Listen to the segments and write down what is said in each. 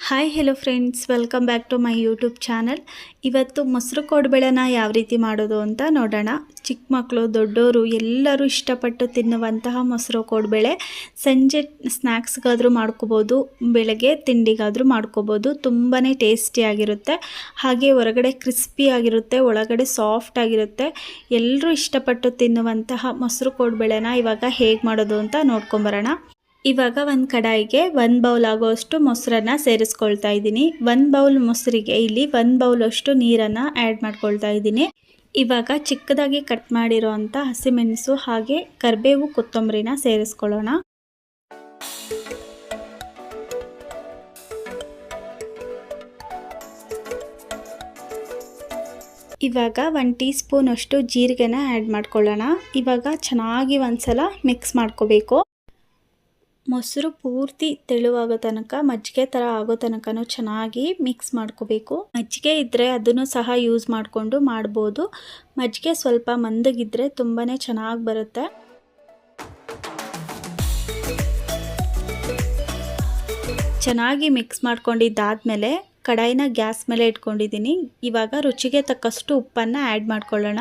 Hi hello friends, welcome back to my YouTube channel. ಇವತ್ತು ಮೊಸರು ಕೋಡುಬಳೆನ ಯಾವ ರೀತಿ ಮಾಡೋದು ಅಂತ ನೋಡೋಣ. ಚಿಕ್ಕ ಮಕ್ಕಳು ದೊಡ್ಡವರು ಎಲ್ಲರೂ ಇಷ್ಟಪಟ್ಟು ತಿನ್ನುವಂತಹ ಮೊಸರು ಕೋಡುಬಳೆ ಸಂಜೆ ಸ್ನ್ಯಾಕ್ಸ್ಗಾದರೂ ಮಾಡ್ಕೋಬೋದು, ಬೆಳಗ್ಗೆ ತಿಂಡಿಗಾದರೂ ಮಾಡ್ಕೋಬೋದು. ತುಂಬಾ ಟೇಸ್ಟಿಯಾಗಿರುತ್ತೆ, ಹಾಗೆ ಹೊರಗಡೆ ಕ್ರಿಸ್ಪಿ ಆಗಿರುತ್ತೆ, ಒಳಗಡೆ ಸಾಫ್ಟ್ ಆಗಿರುತ್ತೆ. ಎಲ್ಲರೂ ಇಷ್ಟಪಟ್ಟು ತಿನ್ನುವಂತಹ ಮೊಸರು ಕೋಡುಬಳೆನ ಇವಾಗ ಹೇಗೆ ಮಾಡೋದು ಅಂತ ನೋಡ್ಕೊಂಬರೋಣ. ಇವಾಗ ಒಂದು ಕಡಾಯಿಗೆ 1 ಬೌಲ್ ಆಗೋಷ್ಟು ಮೊಸರನ್ನು ಸೇರಿಸ್ಕೊಳ್ತಾ ಇದ್ದೀನಿ. 1 ಬೌಲ್ ಮೊಸರಿಗೆ ಇಲ್ಲಿ 1 ಬೌಲ್ ಅಷ್ಟು ನೀರನ್ನು ಆ್ಯಡ್ ಮಾಡ್ಕೊಳ್ತಾ ಇದ್ದೀನಿ. ಇವಾಗ ಚಿಕ್ಕದಾಗಿ ಕಟ್ ಮಾಡಿರೋ ಅಂಥ ಹಸಿಮೆಣಸು ಹಾಗೆ ಕರಿಬೇವು ಕೊತ್ತಂಬರಿನ ಸೇರಿಸ್ಕೊಳ್ಳೋಣ. ಇವಾಗ 1 ಟೀ ಸ್ಪೂನ್ ಅಷ್ಟು ಜೀರಿಗೆನ ಆ್ಯಡ್ ಮಾಡ್ಕೊಳ್ಳೋಣ. ಇವಾಗ ಚೆನ್ನಾಗಿ ಒಂದ್ಸಲ ಮಿಕ್ಸ್ ಮಾಡ್ಕೋಬೇಕು. ಮೊಸರು ಪೂರ್ತಿ ತೆಳುವಾಗೋ ತನಕ, ಮಜ್ಜಿಗೆ ಥರ ಆಗೋ ತನಕನೂ ಚೆನ್ನಾಗಿ ಮಿಕ್ಸ್ ಮಾಡ್ಕೋಬೇಕು. ಮಜ್ಜಿಗೆ ಇದ್ದರೆ ಅದನ್ನು ಸಹ ಯೂಸ್ ಮಾಡಿಕೊಂಡು ಮಾಡ್ಬೋದು. ಮಜ್ಜಿಗೆ ಸ್ವಲ್ಪ ಮಂದಗಿದ್ದರೆ ತುಂಬಾ ಚೆನ್ನಾಗಿ ಬರುತ್ತೆ. ಚೆನ್ನಾಗಿ ಮಿಕ್ಸ್ ಮಾಡ್ಕೊಂಡಿದ್ದಾದಮೇಲೆ ಕಡಾಯಿನ ಗ್ಯಾಸ್ ಮೇಲೆ ಇಟ್ಕೊಂಡಿದ್ದೀನಿ. ಇವಾಗ ರುಚಿಗೆ ತಕ್ಕಷ್ಟು ಉಪ್ಪನ್ನು ಆ್ಯಡ್ ಮಾಡ್ಕೊಳ್ಳೋಣ.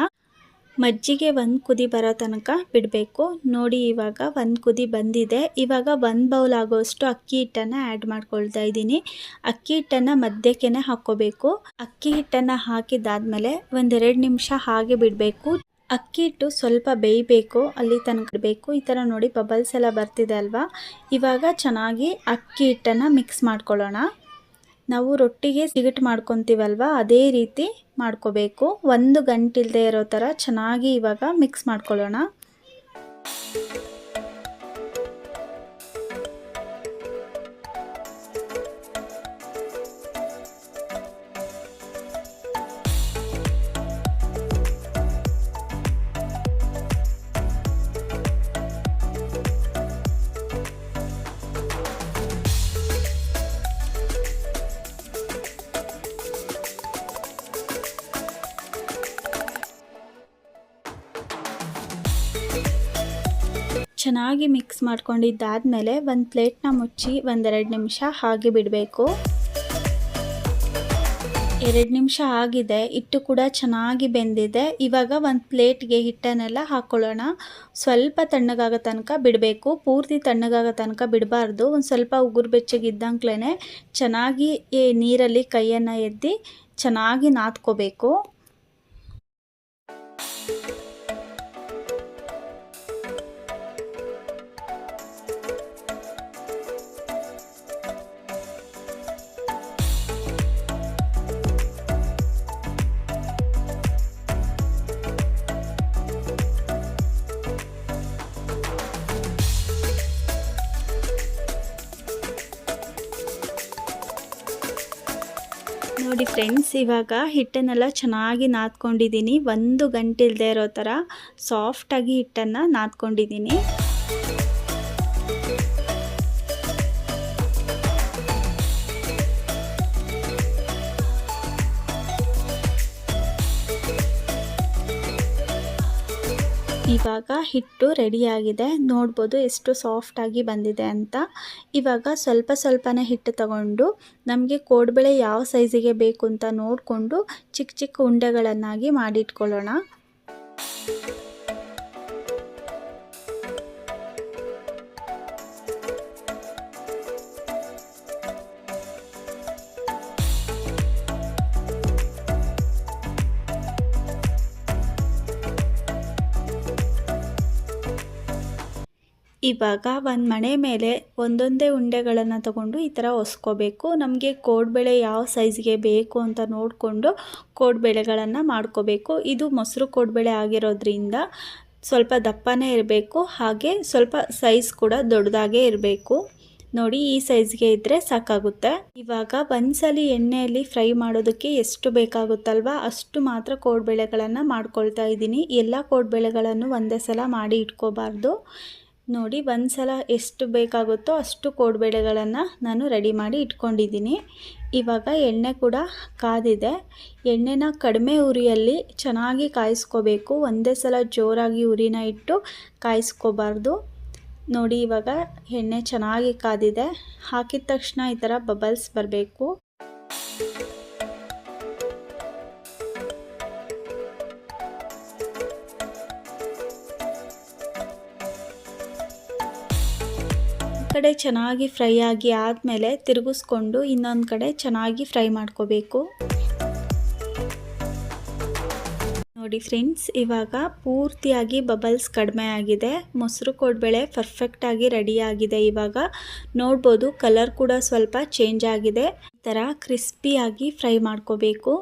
ಮಜ್ಜಿಗೆ 1 ಕುದಿ ಬರೋ ತನಕ ಬಿಡಬೇಕು. ನೋಡಿ, ಇವಾಗ 1 ಕುದಿ ಬಂದಿದೆ. ಇವಾಗ 1 ಬೌಲ್ ಆಗೋಷ್ಟು ಅಕ್ಕಿ ಹಿಟ್ಟನ್ನು ಆ್ಯಡ್ ಮಾಡ್ಕೊಳ್ತಾ ಇದ್ದೀನಿ. ಅಕ್ಕಿ ಹಿಟ್ಟನ್ನು ಮಧ್ಯಕ್ಕೆ ಹಾಕ್ಕೋಬೇಕು. ಅಕ್ಕಿ ಹಿಟ್ಟನ್ನು ಹಾಕಿದ್ದಾದಮೇಲೆ 1-2 ನಿಮಿಷ ಹಾಗೆ ಬಿಡಬೇಕು. ಅಕ್ಕಿ ಹಿಟ್ಟು ಸ್ವಲ್ಪ ಬೇಯಬೇಕು, ಅಲ್ಲಿ ತನಕ ಇಡಬೇಕು. ಈ ಥರ ನೋಡಿ ಬಬಲ್ಸ್ ಎಲ್ಲ ಬರ್ತಿದೆ ಅಲ್ವಾ. ಇವಾಗ ಚೆನ್ನಾಗಿ ಅಕ್ಕಿ ಹಿಟ್ಟನ್ನು ಮಿಕ್ಸ್ ಮಾಡ್ಕೊಳ್ಳೋಣ. ನಾವು ರೊಟ್ಟಿಗೆ ಸಿಗಟ್ ಮಾಡ್ಕೊತೀವಲ್ವ, ಅದೇ ರೀತಿ ಮಾಡ್ಕೋಬೇಕು. ಒಂದು ಗಂಟಿಲ್ಲದೆ ಇರೋ ಥರ ಚೆನ್ನಾಗಿ ಇವಾಗ ಮಿಕ್ಸ್ ಮಾಡ್ಕೊಳ್ಳೋಣ. ಚೆನ್ನಾಗಿ ಮಿಕ್ಸ್ ಮಾಡ್ಕೊಂಡಿದ್ದಾದಮೇಲೆ ಒಂದು ಪ್ಲೇಟ್ನ ಮುಚ್ಚಿ 1-2 ನಿಮಿಷ ಹಾಗೆ ಬಿಡಬೇಕು. 2 ನಿಮಿಷ ಆಗಿದೆ, ಹಿಟ್ಟು ಕೂಡ ಚೆನ್ನಾಗಿ ಬೆಂದಿದೆ. ಇವಾಗ ಒಂದು ಪ್ಲೇಟ್ಗೆ ಹಿಟ್ಟನ್ನೆಲ್ಲ ಹಾಕ್ಕೊಳ್ಳೋಣ. ಸ್ವಲ್ಪ ತಣ್ಣಗಾಗೋ ತನಕ ಬಿಡಬೇಕು, ಪೂರ್ತಿ ತಣ್ಣಗಾಗೋ ತನಕ ಬಿಡಬಾರ್ದು. ಒಂದು ಸ್ವಲ್ಪ ಉಗುರು ಬೆಚ್ಚಗಿದ್ದಂಕ್ಲೇ ಚೆನ್ನಾಗಿ ನೀರಲ್ಲಿ ಕೈಯನ್ನು ಎತ್ತಿ ಚೆನ್ನಾಗಿ ನಾದ್ಕೋಬೇಕು. ನೋಡಿ ಫ್ರೆಂಡ್ಸ್, ಇವಾಗ ಹಿಟ್ಟನ್ನೆಲ್ಲ ಚೆನ್ನಾಗಿ ನಾದ್ಕೊಂಡಿದ್ದೀನಿ. 1 ಗಂಟೆ ಇಲ್ಲದೆ ಇರೋ ಥರ ಸಾಫ್ಟಾಗಿ ಹಿಟ್ಟನ್ನು ನಾದ್ಕೊಂಡಿದ್ದೀನಿ. ಇವಾಗ ಹಿಟ್ಟು ರೆಡಿಯಾಗಿದೆ, ನೋಡ್ಬೋದು ಎಷ್ಟು ಸಾಫ್ಟಾಗಿ ಬಂದಿದೆ ಅಂತ. ಇವಾಗ ಸ್ವಲ್ಪನೇ ಹಿಟ್ಟು ತಗೊಂಡು ನಮಗೆ ಕೋಡುಬಳೆ ಯಾವ ಸೈಜಿಗೆ ಬೇಕು ಅಂತ ನೋಡಿಕೊಂಡು ಚಿಕ್ಕ ಚಿಕ್ಕ ಉಂಡೆಗಳನ್ನಾಗಿ ಮಾಡಿಟ್ಕೊಳ್ಳೋಣ. ಇವಾಗ ಒಂದು ಮಣೆ ಮೇಲೆ ಒಂದೊಂದೇ ಉಂಡೆಗಳನ್ನು ತಗೊಂಡು ಈ ಥರ ಒಸ್ಕೋಬೇಕು. ನಮಗೆ ಕೋಡುಬಳೆ ಯಾವ ಸೈಜ್ಗೆ ಬೇಕು ಅಂತ ನೋಡಿಕೊಂಡು ಕೋಡುಬಳೆಗಳನ್ನು ಮಾಡ್ಕೋಬೇಕು. ಇದು ಮೊಸರು ಕೋಡುಬಳೆ ಆಗಿರೋದ್ರಿಂದ ಸ್ವಲ್ಪ ದಪ್ಪನೇ ಇರಬೇಕು, ಹಾಗೆ ಸ್ವಲ್ಪ ಸೈಜ್ ಕೂಡ ದೊಡ್ಡದಾಗೇ ಇರಬೇಕು. ನೋಡಿ, ಈ ಸೈಜ್ಗೆ ಇದ್ದರೆ ಸಾಕಾಗುತ್ತೆ. ಇವಾಗ ಒಂದ್ಸಲಿ ಎಣ್ಣೆಯಲ್ಲಿ ಫ್ರೈ ಮಾಡೋದಕ್ಕೆ ಎಷ್ಟು ಬೇಕಾಗುತ್ತಲ್ವ ಅಷ್ಟು ಮಾತ್ರ ಕೋಡುಬಳೆಗಳನ್ನು ಮಾಡ್ಕೊಳ್ತಾ ಇದ್ದೀನಿ. ಎಲ್ಲ ಕೋಡುಬಳೆಗಳನ್ನು ಒಂದೇ ಸಲ ಮಾಡಿ ಇಟ್ಕೋಬಾರ್ದು. ನೋಡಿ, ಒಂದು ಸಲ ಎಷ್ಟು ಬೇಕಾಗುತ್ತೋ ಅಷ್ಟು ಕೋಡುಬಳೆಗಳನ್ನು ನಾನು ರೆಡಿ ಮಾಡಿ ಇಟ್ಕೊಂಡಿದ್ದೀನಿ. ಇವಾಗ ಎಣ್ಣೆ ಕೂಡ ಕಾದಿದೆ. ಎಣ್ಣೆನ ಕಡಿಮೆ ಉರಿಯಲ್ಲಿ ಚೆನ್ನಾಗಿ ಕಾಯಿಸ್ಕೋಬೇಕು. ಒಂದೇ ಸಲ ಜೋರಾಗಿ ಉರಿನ ಇಟ್ಟು ಕಾಯಿಸ್ಕೋಬಾರ್ದು. ನೋಡಿ ಇವಾಗ ಎಣ್ಣೆ ಚೆನ್ನಾಗಿ ಕಾದಿದೆ. ಹಾಕಿದ ತಕ್ಷಣ ಈ ಥರ ಬಬಲ್ಸ್ ಬರಬೇಕು. ಕಡೆ ಚೆನ್ನಾಗಿ ಫ್ರೈ ಆಗಿ ಆದಮೇಲೆ ತಿರುಗಿಸ್ಕೊಂಡು ಇನ್ನೊಂದು ಕಡೆ ಚೆನ್ನಾಗಿ ಫ್ರೈ ಮಾಡ್ಕೋಬೇಕು. ನೋಡಿ ಫ್ರೆಂಡ್ಸ್, ಇವಾಗ ಪೂರ್ತಿಯಾಗಿ ಬಬಲ್ಸ್ ಕಡಿಮೆ ಆಗಿದೆ. ಮೊಸರು ಕೋಡ್ಬಳೆ ಪರ್ಫೆಕ್ಟಾಗಿ ರೆಡಿ ಆಗಿದೆ. ಇವಾಗ ನೋಡ್ಬೋದು ಕಲರ್ ಕೂಡ ಸ್ವಲ್ಪ ಚೇಂಜ್ ಆಗಿದೆ. ಈ ಥರ ಕ್ರಿಸ್ಪಿಯಾಗಿ ಫ್ರೈ ಮಾಡ್ಕೋಬೇಕು.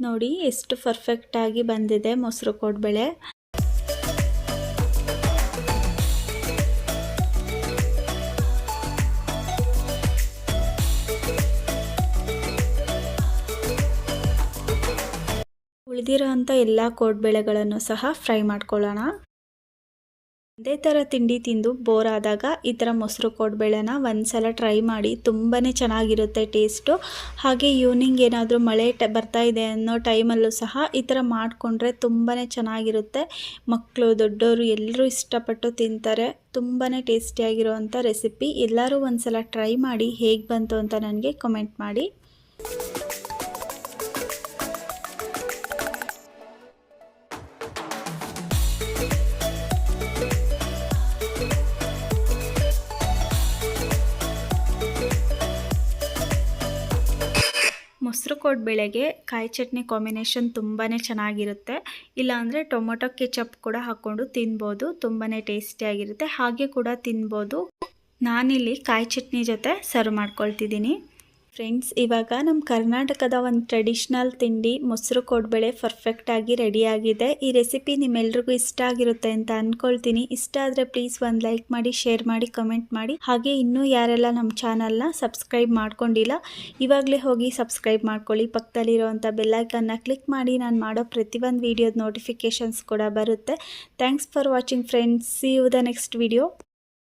ನೋಡಿ ಎಷ್ಟು ಪರ್ಫೆಕ್ಟಾಗಿ ಬಂದಿದೆ ಮೊಸರು ಕೋಡ್ಬಳೆ. ಉಳಿದಿರೋ ಅಂಥ ಎಲ್ಲ ಕೋಡ್ಬಳೆಗಳನ್ನು ಸಹ ಫ್ರೈ ಮಾಡ್ಕೊಳ್ಳೋಣ. ಅದೇ ಥರ ತಿಂಡಿ ತಿಂದು ಬೋರ್ ಆದಾಗ ಈ ಥರ ಮೊಸರು ಕೋಡ್ಬಳೆನ ಒಂದ್ಸಲ ಟ್ರೈ ಮಾಡಿ. ತುಂಬಾ ಚೆನ್ನಾಗಿರುತ್ತೆ ಟೇಸ್ಟು. ಹಾಗೆ ಈವ್ನಿಂಗ್ ಏನಾದರೂ ಮಳೆ ಬರ್ತಾ ಇದೆ ಅನ್ನೋ ಟೈಮಲ್ಲೂ ಸಹ ಈ ಥರ ಮಾಡಿಕೊಂಡ್ರೆ ತುಂಬಾ ಚೆನ್ನಾಗಿರುತ್ತೆ. ಮಕ್ಕಳು ದೊಡ್ಡವರು ಎಲ್ಲರೂ ಇಷ್ಟಪಟ್ಟು ತಿಂತಾರೆ. ತುಂಬಾ ಟೇಸ್ಟಿಯಾಗಿರುವಂಥ ರೆಸಿಪಿ. ಎಲ್ಲರೂ ಒಂದ್ಸಲ ಟ್ರೈ ಮಾಡಿ ಹೇಗೆ ಬಂತು ಅಂತ ನನಗೆ ಕಮೆಂಟ್ ಮಾಡಿ. ಮೊಸರು ಕೋಡ್ಬಳೆಗೆ ಕಾಯಿ ಚಟ್ನಿ ಕಾಂಬಿನೇಷನ್ ತುಂಬಾ ಚೆನ್ನಾಗಿರುತ್ತೆ. ಇಲ್ಲಾಂದರೆ ಟೊಮೊಟೊ ಕೆಚಪ್ ಕೂಡ ಹಾಕ್ಕೊಂಡು ತಿನ್ಬೋದು. ತುಂಬಾ ಟೇಸ್ಟಿಯಾಗಿರುತ್ತೆ. ಹಾಗೆ ಕೂಡ ತಿನ್ಬೋದು. ನಾನಿಲ್ಲಿ ಕಾಯಿ ಚಟ್ನಿ ಜೊತೆ ಸರ್ವ್ ಮಾಡ್ಕೊಳ್ತಿದ್ದೀನಿ. ಫ್ರೆಂಡ್ಸ್, ಇವಾಗ ನಮ್ಮ ಕರ್ನಾಟಕದ ಒಂದು ಟ್ರೆಡಿಷ್ನಲ್ ತಿಂಡಿ ಮೊಸರು ಕೋಡ್ಬಳೆ ಪರ್ಫೆಕ್ಟಾಗಿ ರೆಡಿಯಾಗಿದೆ. ಈ ರೆಸಿಪಿ ನಿಮ್ಮೆಲ್ರಿಗೂ ಇಷ್ಟ ಆಗಿರುತ್ತೆ ಅಂತ ಅಂದ್ಕೊಳ್ತೀನಿ. ಇಷ್ಟ ಆದರೆ ಪ್ಲೀಸ್ ಒಂದು ಲೈಕ್ ಮಾಡಿ, ಶೇರ್ ಮಾಡಿ, ಕಮೆಂಟ್ ಮಾಡಿ. ಹಾಗೆ ಇನ್ನೂ ಯಾರೆಲ್ಲ ನಮ್ಮ ಚಾನಲ್ನ ಸಬ್ಸ್ಕ್ರೈಬ್ ಮಾಡ್ಕೊಂಡಿಲ್ಲ ಇವಾಗಲೇ ಹೋಗಿ ಸಬ್ಸ್ಕ್ರೈಬ್ ಮಾಡ್ಕೊಳ್ಳಿ. ಪಕ್ಕದಲ್ಲಿರುವಂಥ ಬೆಲ್ಲೈಕನ್ನ ಕ್ಲಿಕ್ ಮಾಡಿ. ನಾನು ಮಾಡೋ ಪ್ರತಿಯೊಂದು ವೀಡಿಯೋದ ನೋಟಿಫಿಕೇಷನ್ಸ್ ಕೂಡ ಬರುತ್ತೆ. Thanks for watching friends. See you the next video.